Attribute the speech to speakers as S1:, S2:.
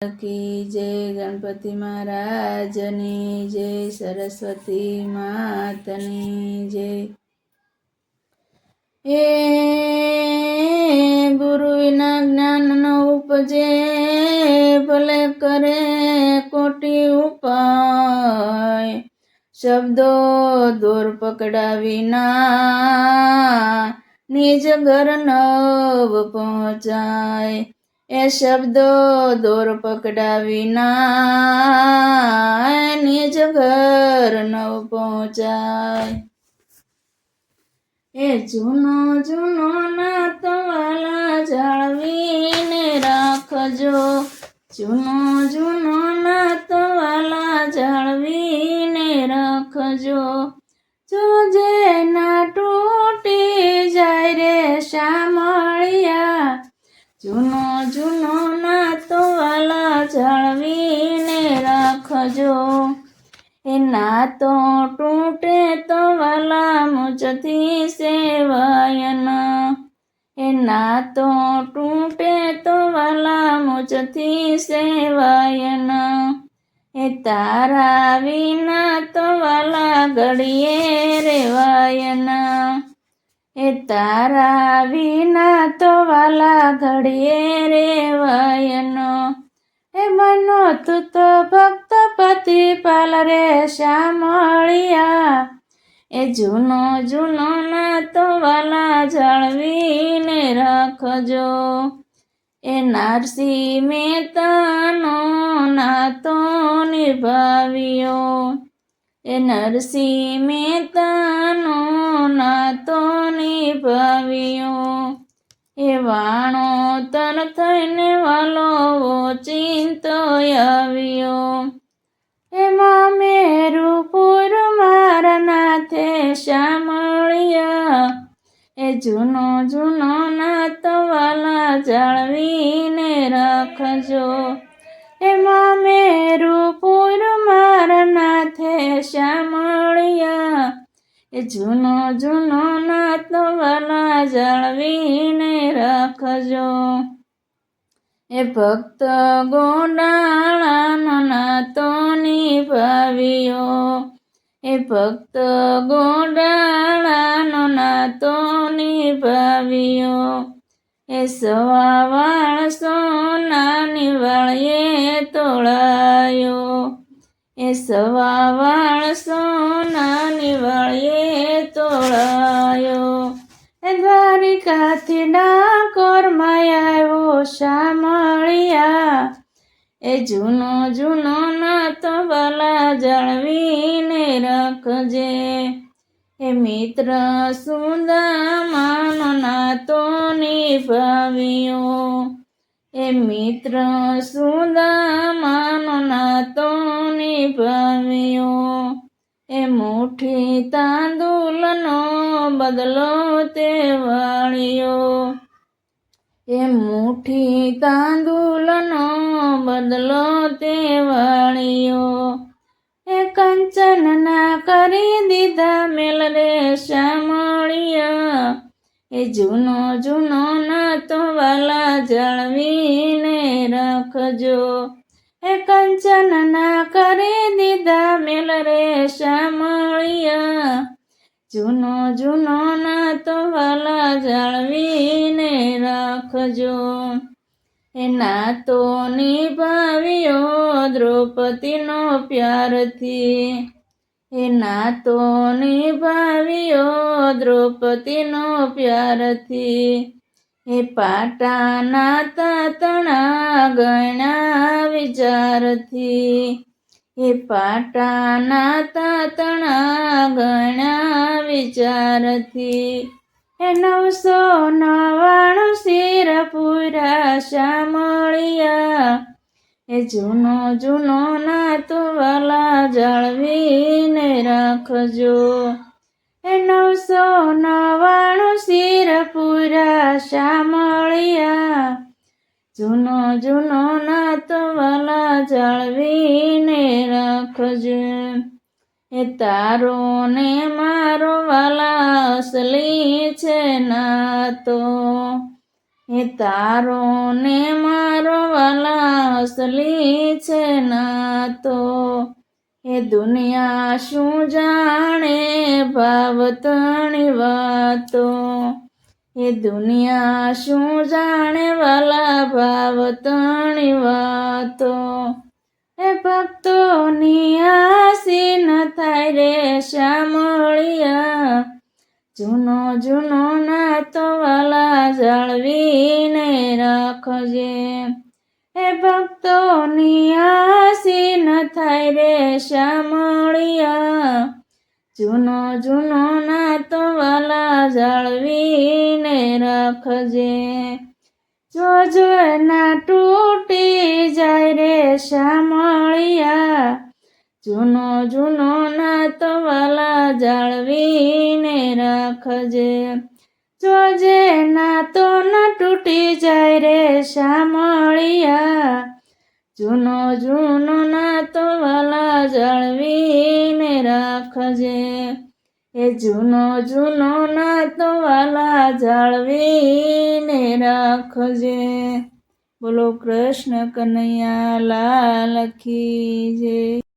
S1: की जय, गणपति महाराजनी जय, सरस्वती मातनी जय। हे गुरु विना ज्ञान न उपजे, भले करे कोटि उपाय। शब्दो दूर पकड़ा विना निज घर नव पहुँचाय। ए शब्दो दूर पकड़ा विना निज घर नव पहुँचाय। ए जूनो जूनो नात वाला जाळवीने राखजो, जूनो जूनो नात वाला जाळवीने राखजो। जो जे ना तूटी जाय रे शामळिया, जूनो जूनो नात वाला जाळवीने राखजो। ए नातो तूटे तो वाला मुझથી सेवाय न, ए नातो तूटे तो वाला मुझથી सेवाय न। ए तारा विना तो वाला घड़िए रेवाय न, ए तारा विना तो वाला घड़िए रेवाय न। ए मनो तू तो भक्त पति पाल रे शामळिया, ए जूनो जूनो नातो वाला जाळवीने राखजो। ए नरसी मेहतानो नातो निभाव्यो, ए नरसी मेहतानो नातो निभाव्यो। ए वाणो तन थईने वालो ओचिंतो આવ્યો। એમાં મેરું પૂર મારા નાથે શામળિયા, એ જૂનો જૂનો નાત વાલા જાળવીને રાખજો। એમાં મેરું પૂર મારા નાથે શામળિયા, એ જૂનો જૂનો નાત વાલા જાળવીને રાખજો। ए भक्त गोडाळानो नातो निभाव्यो, ए भक्त गोडाळानो नातो निभाव्यो। ए सवावाळ सोनानी वाळीए तोळायो, ए सवावाळ सोनानी वाळीए तोळायो। ए द्वारिकाथी डाकोर मायाव्यो शामळिया, ए जूनो जूनो नात वाला जाळवीने राखजे। ए मित्र सुदामानो नातो निभाव्यो, ए मित्र सुदामानो नातो निभाव्यो। ए मुठी तांदूलनो बदलो ते वाळ्यो, ए मुठी तांदूलनो बदलो ते वाळ्यो। ए कंचनना करी दीधा मेल रे शामळिया, ए जूनो जूनो नात वाला जाळवीने राखजो। ए कंचनना करी दीधा मेल रे शामळिया, जूनो जूनो नात वाला जाळवीने राखजो। ए नातो निभाव्यो द्रौपदीनो प्यारथी, ए नातो निभाव्यो द्रौपदीनो प्यारथी। ए पाटाना तातणा गण्या विचारथी, ए पाटाना तातणा गण्या विचारथी। ए 999 શિરપુરા શામળિયા, એ જૂનો જૂનો નાત વાલા જાળવીને રાખજો। એ 999 શિરપુરા શામળિયા, જૂનો જૂનો નાત વાલા જાળવીને રાખજો। એ તારો ને મારો વાલા અસલી છે નાતો, હે તારો ને મારો વાલા અસલી છે નાતો. હે દુનિયા શું જાણે ભાવતણી વાતો. હે દુનિયા શું જાણે વાલા ભાવતણી વાતો. હે ભક્તોની આસીન થાય રે શામળિયા. જૂનો જૂનો નાતો વાલા જાળવીને રાખજે. હે ભક્તોની આસીન થાય રે શામળિયા. જૂનો જૂનો નાતો વાલા જાળવીને રાખજે. જોજો ના તૂટી જાય રે શામળિયા. જૂનો જૂનો નાતો વાલા જાળવીને રાખજે. જોજે નાતો ન તૂટી જાય રે શામળિયા. જૂનો જૂનો નાતો વાલા જાળવીને રાખજે. એ જૂનો જૂનો નાતો વાલા જાળવીને રાખજે. બોલો કૃષ્ણ કનૈયા લાલ કી જય.